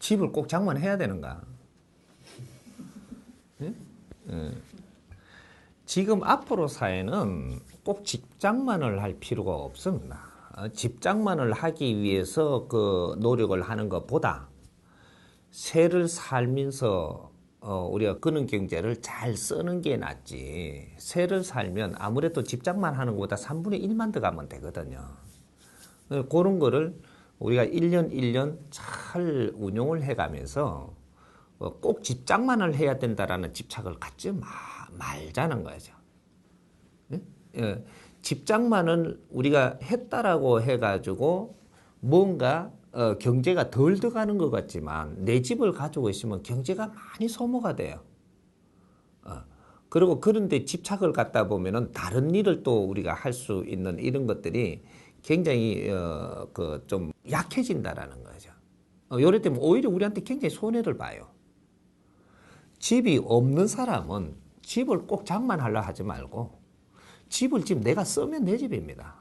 집을 꼭 장만해야 되는가? 예? 지금 앞으로 사회는 꼭 집 장만을 할 필요가 없습니다. 집 장만을 하기 위해서 그 노력을 하는 것보다 새를 살면서 우리가 그는 경제를 잘 쓰는 게 낫지. 새를 살면 아무래도 집 장만하는 것보다 3분의 1만 더 가면 되거든요. 그런 거를 우리가 1년 1년 잘 운용을 해가면서 꼭 집 장만을 해야 된다라는 집착을 갖지 말자는 거죠. 예? 집 장만을 우리가 했다라고 해가지고 뭔가 경제가 덜 들어가는 것 같지만 내 집을 가지고 있으면 경제가 많이 소모가 돼요. 그리고 그런데 집착을 갖다 보면은 다른 일을 또 우리가 할 수 있는 이런 것들이 굉장히 그 좀 약해진다라는 거죠. 요래 되면 오히려 우리한테 굉장히 손해를 봐요. 집이 없는 사람은 집을 꼭 장만하려 하지 말고 집을 지금 내가 쓰면 내 집입니다.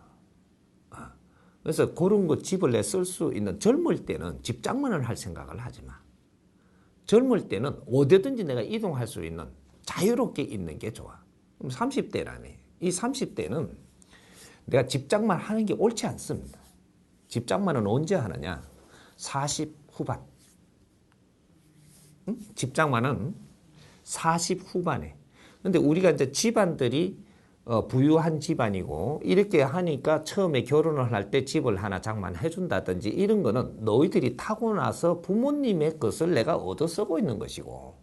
그래서 그런 거 집을 내 쓸 수 있는 젊을 때는 집 장만을 할 생각을 하지 마. 젊을 때는 어디든지 내가 이동할 수 있는 자유롭게 있는 게 좋아. 그럼 30대라네. 이 30대는 내가 집 장만 하는 게 옳지 않습니다. 집 장만은 언제 하느냐? 40 후반. 응? 집 장만은 40 후반에. 근데 우리가 이제 집안들이 부유한 집안이고 이렇게 하니까 처음에 결혼을 할 때 집을 하나 장만해 준다든지 이런 거는 너희들이 타고 나서 부모님의 것을 내가 얻어 쓰고 있는 것이고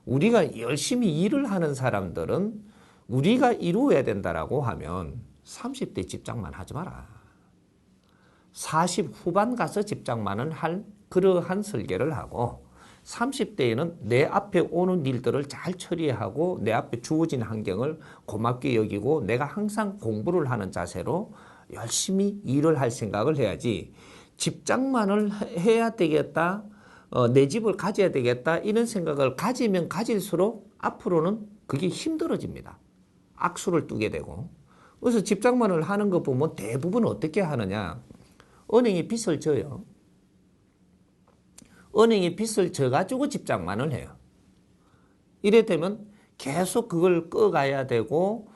우리가 열심히 일을 하는 사람들은 우리가 이루어야 된다라고 하면 30대 집 장만하지 마라. 40 후반 가서 집 장만은 할 그러한 설계를 하고 30대에는 내 앞에 오는 일들을 잘 처리하고 내 앞에 주어진 환경을 고맙게 여기고 내가 항상 공부를 하는 자세로 열심히 일을 할 생각을 해야지 집 장만을 해야 되겠다, 내 집을 가져야 되겠다 이런 생각을 가지면 가질수록 앞으로는 그게 힘들어집니다. 악수를 두게 되고. 그래서 집 장만을 하는 거 보면 대부분 어떻게 하느냐. 은행에 빚을 져요. 은행에 빚을 져가지고 집 장만을 해요. 이래 되면 계속 그걸 꺼가야 되고,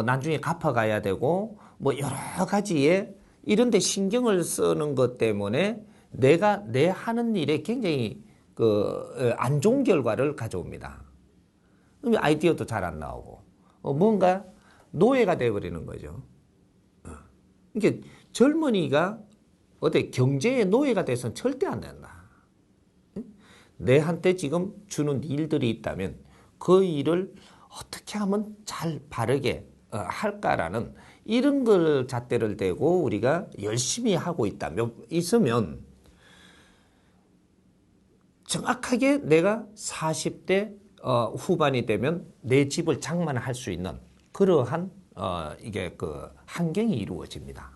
나중에 갚아가야 되고, 뭐 여러 가지에 이런 데 신경을 쓰는 것 때문에 내가 내 하는 일에 굉장히 안 좋은 결과를 가져옵니다. 그러면 아이디어도 잘 안 나오고, 뭔가 노예가 되어버리는 거죠. 그러니까 젊은이가 어때 경제의 노예가 돼서는 절대 안 된다. 내한테 지금 주는 일들이 있다면 그 일을 어떻게 하면 잘 바르게 할까라는 이런 걸 잣대를 대고 우리가 열심히 하고 있으면 정확하게 내가 40대 후반이 되면 내 집을 장만할 수 있는 그러한 이게 그 환경이 이루어집니다.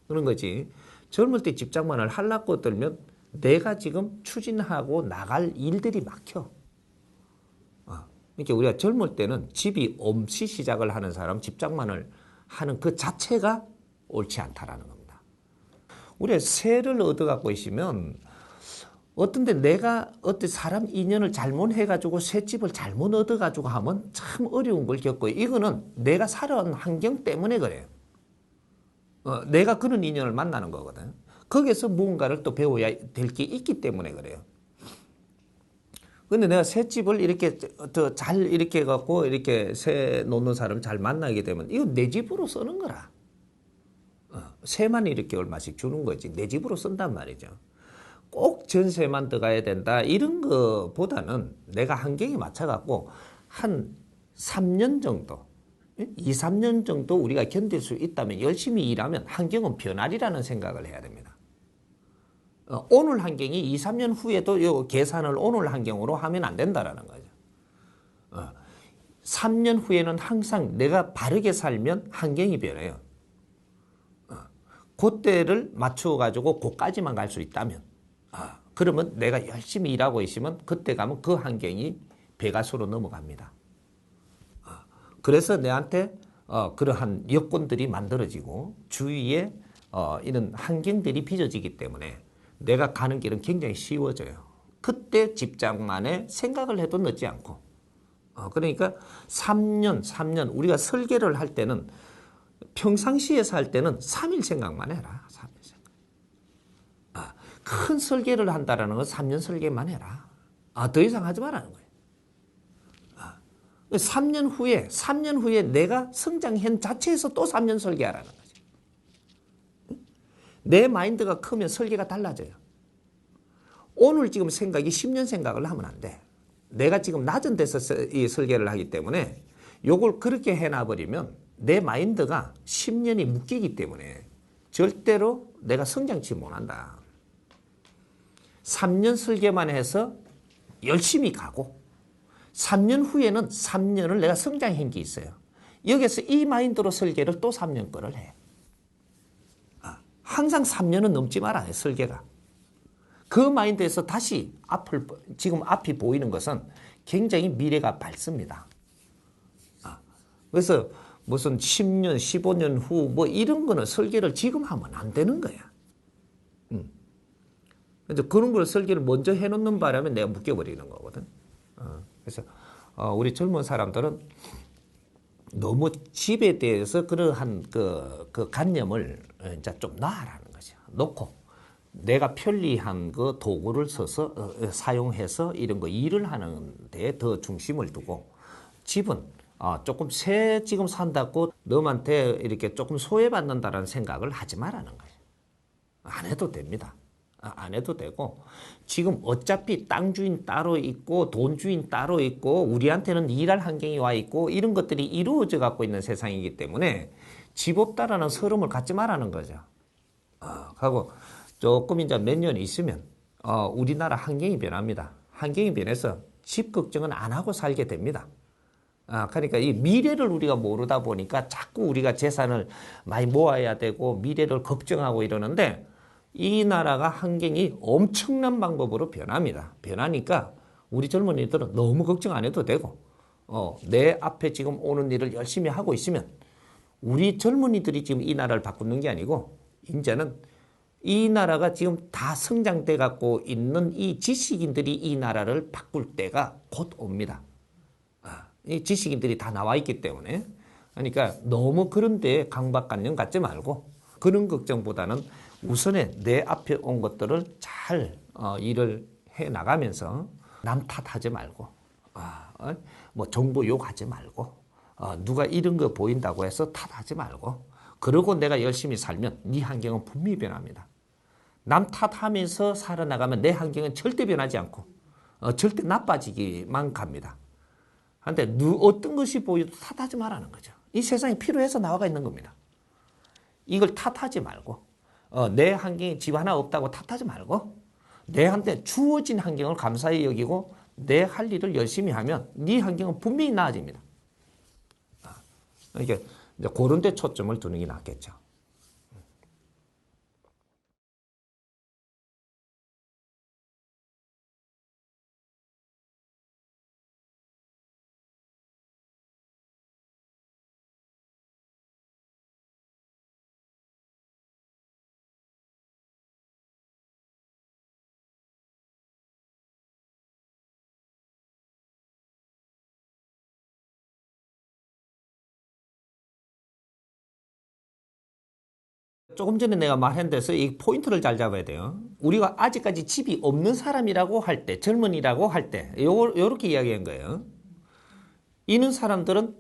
그런 거지. 젊을 때 집 장만을 하려고 들면 내가 지금 추진하고 나갈 일들이 막혀. 그러니까 우리가 젊을 때는 집이 없이 시작을 하는 사람, 집 장만을 하는 그 자체가 옳지 않다라는 겁니다. 우리가 새를 얻어갖고 있으면 어떤데 내가 어떤 사람 인연을 잘못 해가지고 새 집을 잘못 얻어가지고 하면 참 어려운 걸 겪고요. 이거는 내가 살아온 환경 때문에 그래요. 내가 그런 인연을 만나는 거거든. 거기서 무언가를 또 배워야 될 게 있기 때문에 그래요. 근데 내가 새집을 이렇게 더 잘 이렇게 해갖고 이렇게 새 놓는 사람을 잘 만나게 되면 이거 내 집으로 쓰는 거라. 새만 이렇게 얼마씩 주는 거지. 내 집으로 쓴단 말이죠. 꼭 전세만 들어가야 된다. 이런 거보다는 내가 환경에 맞춰갖고 한 3년 정도, 2, 3년 정도 우리가 견딜 수 있다면 열심히 일하면 환경은 변하리라는 생각을 해야 됩니다. 오늘 환경이 2, 3년 후에도 이 계산을 오늘 환경으로 하면 안 된다라는 거죠. 3년 후에는 항상 내가 바르게 살면 환경이 변해요. 그때를 맞춰가지고 그까지만 갈 수 있다면 그러면 내가 열심히 일하고 있으면 그때 가면 그 환경이 배가수로 넘어갑니다. 그래서 내한테 그러한 여건들이 만들어지고 주위에 이런 환경들이 빚어지기 때문에 내가 가는 길은 굉장히 쉬워져요. 그때 집장만에 생각을 해도 늦지 않고. 그러니까 3년 우리가 설계를 할 때는 평상시에서 할 때는 3일 생각만 해라. 3일 생각. 큰 설계를 한다라는 건 3년 설계만 해라. 더 이상 하지 말라는 거예요. 3년 후에 내가 성장한 자체에서 또 3년 설계하라는 거죠. 내 마인드가 크면 설계가 달라져요. 오늘 지금 생각이 10년 생각을 하면 안 돼. 내가 지금 낮은 데서 이 설계를 하기 때문에 요걸 그렇게 해놔버리면 내 마인드가 10년이 묶이기 때문에 절대로 내가 성장치 못한다. 3년 설계만 해서 열심히 가고 3년 후에는 3년을 내가 성장한 게 있어요. 여기서 이 마인드로 설계를 또 3년 거를 해. 항상 3년은 넘지 말아요, 설계가. 그 마인드에서 다시 지금 앞이 보이는 것은 굉장히 미래가 밝습니다. 그래서 무슨 10년, 15년 후 뭐 이런 거는 설계를 지금 하면 안 되는 거야. 그래서 그런 걸 설계를 먼저 해놓는 바람에 내가 묶여버리는 거거든. 그래서 우리 젊은 사람들은 너무 집에 대해서 그러한 그 관념을 이제 좀 놔라는 거죠. 놓고 내가 편리한 그 도구를 써서 사용해서 이런 거 일을 하는 데 더 중심을 두고 집은 조금 새 지금 산다고 너한테 이렇게 조금 소외받는다라는 생각을 하지 말라는 거예요. 안 해도 됩니다. 안 해도 되고 지금 어차피 땅 주인 따로 있고 돈 주인 따로 있고 우리한테는 일할 환경이 와 있고 이런 것들이 이루어져 갖고 있는 세상이기 때문에 집 없다라는 서름을 갖지 말라는 거죠. 하고 조금 이제 몇 년 있으면 우리나라 환경이 변합니다. 환경이 변해서 집 걱정은 안 하고 살게 됩니다. 그러니까 이 미래를 우리가 모르다 보니까 자꾸 우리가 재산을 많이 모아야 되고 미래를 걱정하고 이러는데 이 나라가 환경이 엄청난 방법으로 변합니다. 변하니까 우리 젊은이들은 너무 걱정 안 해도 되고 내 앞에 지금 오는 일을 열심히 하고 있으면 우리 젊은이들이 지금 이 나라를 바꾸는 게 아니고 이제는 이 나라가 지금 다 성장돼 갖고 있는 이 지식인들이 이 나라를 바꿀 때가 곧 옵니다. 이 지식인들이 다 나와 있기 때문에 그러니까 너무 그런 데에 강박관념 갖지 말고 그런 걱정보다는 우선에 내 앞에 온 것들을 잘 일을 해 나가면서 남 탓하지 말고 뭐 정보 욕하지 말고 누가 이런 거 보인다고 해서 탓하지 말고 그러고 내가 열심히 살면 네 환경은 분명히 변합니다. 남 탓하면서 살아나가면 내 환경은 절대 변하지 않고 절대 나빠지기만 갑니다. 그런데 어떤 것이 보여도 탓하지 말라는 거죠. 이 세상이 필요해서 나와가 있는 겁니다. 이걸 탓하지 말고 내 환경에 집 하나 없다고 탓하지 말고 내한테 주어진 환경을 감사히 여기고 내 할 일을 열심히 하면 네 환경은 분명히 나아집니다. 이게 이제 그런 데 초점을 두는 게 낫겠죠. 조금 전에 내가 말한 데서 이 포인트를 잘 잡아야 돼요. 우리가 아직까지 집이 없는 사람이라고 할 때, 젊은이라고 할 때, 요렇게 이야기한 거예요. 이런 사람들은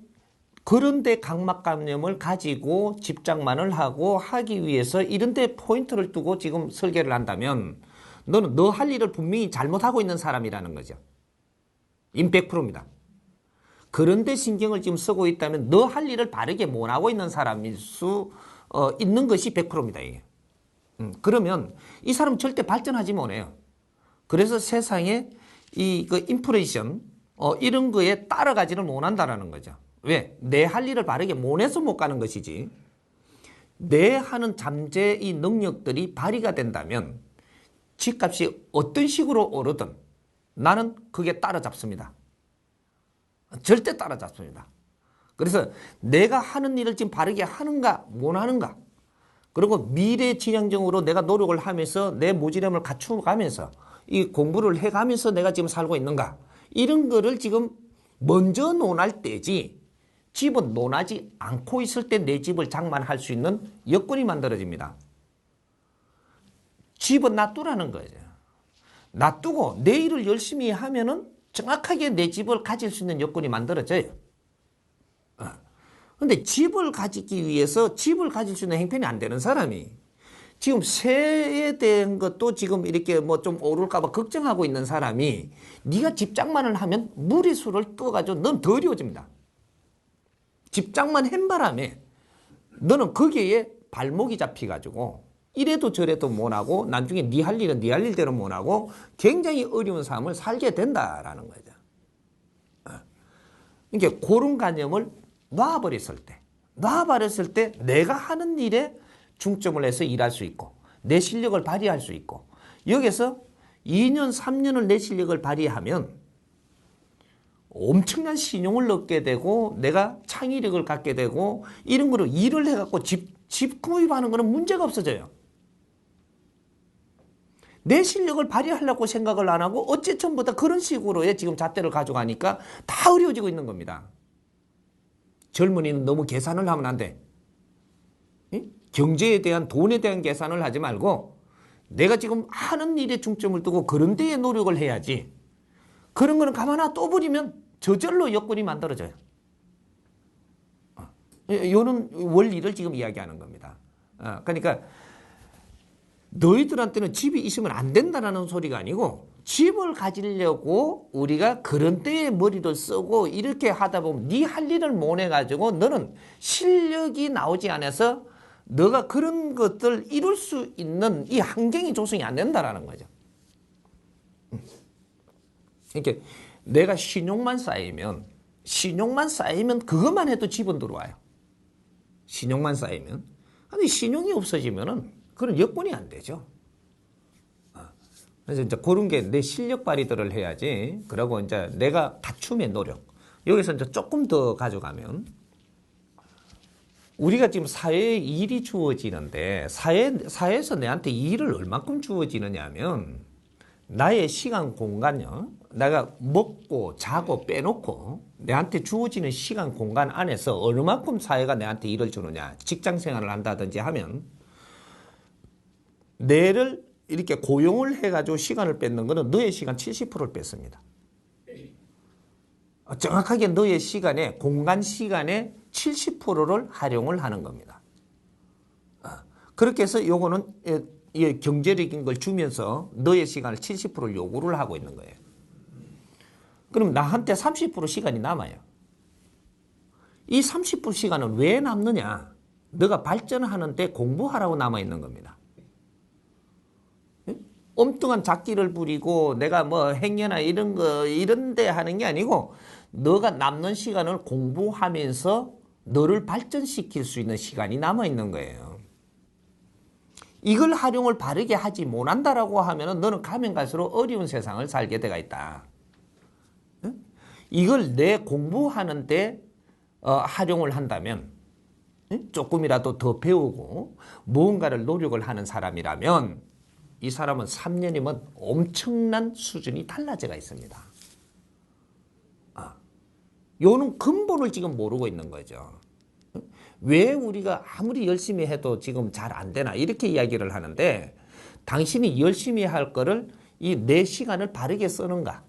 그런데 강박관념을 가지고 집장만을 하고 하기 위해서 이런데 포인트를 두고 지금 설계를 한다면 너는 너 할 일을 분명히 잘못하고 있는 사람이라는 거죠. 인 100%입니다. 그런데 신경을 지금 쓰고 있다면 너 할 일을 바르게 못하고 있는 사람일 수 있는 것이 100%입니다. 이게. 그러면 이 사람 절대 발전하지 못해요. 그래서 세상에 그 인플레이션 이런 거에 따라가지를 못한다라는 거죠. 왜? 내 할 일을 바르게 못해서 못 가는 것이지. 내 하는 잠재의 능력들이 발휘가 된다면 집값이 어떤 식으로 오르든 나는 그게 따라잡습니다. 절대 따라잡습니다. 그래서 내가 하는 일을 지금 바르게 하는가 못 하는가 그리고 미래지향적으로 내가 노력을 하면서 내 모질함을 갖추어가면서 이 공부를 해가면서 내가 지금 살고 있는가, 이런 거를 지금 먼저 논할 때지, 집은 논하지 않고 있을 때 내 집을 장만할 수 있는 여건이 만들어집니다. 집은 놔두라는 거죠. 놔두고 내 일을 열심히 하면은 정확하게 내 집을 가질 수 있는 여건이 만들어져요. 근데 집을 가지기 위해서 집을 가질 수 있는 형편이 안 되는 사람이 지금 세에 대한 것도 지금 이렇게 뭐 좀 오를까봐 걱정하고 있는 사람이 네가 집장만을 하면 무리수를 떠가지고 넌 더 어려워집니다. 집장만 한 바람에 너는 거기에 발목이 잡혀가지고 이래도 저래도 못하고 나중에 네 할 일은 네 할 일대로 못하고 굉장히 어려운 삶을 살게 된다라는 거죠. 그러니까 그런 개념을 놔버렸을 때 내가 하는 일에 중점을 해서 일할 수 있고 내 실력을 발휘할 수 있고, 여기서 2년 3년을 내 실력을 발휘하면 엄청난 신용을 얻게 되고 내가 창의력을 갖게 되고 이런 거로 일을 해갖고 집 구입하는 거는 문제가 없어져요. 내 실력을 발휘하려고 생각을 안 하고 어째 처음부터 그런 식으로의 지금 잣대를 가져가니까 다 어려워지고 있는 겁니다. 젊은이는 너무 계산을 하면 안 돼. 경제에 대한, 돈에 대한 계산을 하지 말고 내가 지금 하는 일에 중점을 두고 그런 데에 노력을 해야지. 그런 거는 가만히 또 버리면 저절로 여건이 만들어져요. 이런 원리를 지금 이야기하는 겁니다. 그러니까 너희들한테는 집이 있으면 안 된다는 소리가 아니고, 집을 가지려고 우리가 그런 때에 머리를 쓰고 이렇게 하다 보면 네 할 일을 못 해가지고 너는 실력이 나오지 않아서 너가 그런 것들 이룰 수 있는 이 환경이 조성이 안 된다라는 거죠. 이렇게 내가 신용만 쌓이면 그것만 해도 집은 들어와요. 신용만 쌓이면. 근데 신용이 없어지면은 그런 여건이 안 되죠. 그래서 이제 그런 게 내 실력 발휘들을 해야지. 그러고 이제 내가 갖춤의 노력. 여기서 이제 조금 더 가져가면, 우리가 지금 사회에 일이 주어지는데 사회에서 내한테 일을 얼만큼 주어지느냐 하면 나의 시간 공간요. 내가 먹고 자고 빼놓고 내한테 주어지는 시간 공간 안에서 얼마큼 사회가 내한테 일을 주느냐. 직장 생활을 한다든지 하면 내를 이렇게 고용을 해가지고 시간을 뺏는 거는 너의 시간 70%를 뺏습니다. 정확하게 너의 시간에, 공간 시간에 70%를 활용을 하는 겁니다. 그렇게 해서 요거는 경제적인 걸 주면서 너의 시간을 70%를 요구를 하고 있는 거예요. 그럼 나한테 30% 시간이 남아요. 이 30% 시간은 왜 남느냐? 너가 발전하는데 공부하라고 남아있는 겁니다. 엉뚱한 잡기를 부리고 내가 뭐 행여나 이런 데 하는 게 아니고, 너가 남는 시간을 공부하면서 너를 발전시킬 수 있는 시간이 남아있는 거예요. 이걸 활용을 바르게 하지 못한다라고 하면은 너는 가면 갈수록 어려운 세상을 살게 되어 있다. 이걸 내 공부하는데 활용을 한다면, 조금이라도 더 배우고 무언가를 노력을 하는 사람이라면 이 사람은 3년이면 엄청난 수준이 달라져가 있습니다. 요는 근본을 지금 모르고 있는 거죠. 왜 우리가 아무리 열심히 해도 지금 잘 안 되나 이렇게 이야기를 하는데, 당신이 열심히 할 거를 이 내 시간을 바르게 쓰는가,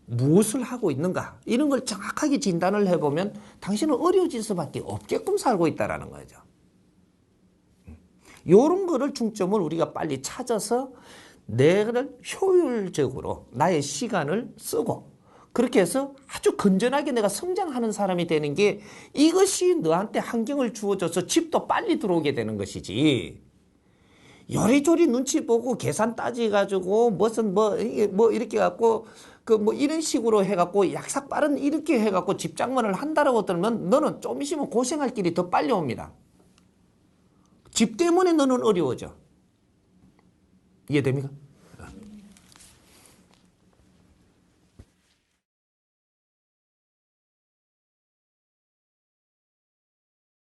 무엇을 하고 있는가, 이런 걸 정확하게 진단을 해보면 당신은 어려워질 수밖에 없게끔 살고 있다는 거죠. 이런 거를 중점을 우리가 빨리 찾아서 내를 효율적으로 나의 시간을 쓰고, 그렇게 해서 아주 건전하게 내가 성장하는 사람이 되는 게, 이것이 너한테 환경을 주어줘서 집도 빨리 들어오게 되는 것이지, 요리조리 눈치 보고 계산 따지가지고 무슨 뭐 이렇게 갖고 뭐 이런 식으로 해갖고 약삭 빠른 이렇게 해갖고 집장만을 한다라고 들으면 너는 좀 있으면 고생할 길이 더 빨리 옵니다. 집 때문에 너는 어려워져. 이해됩니까?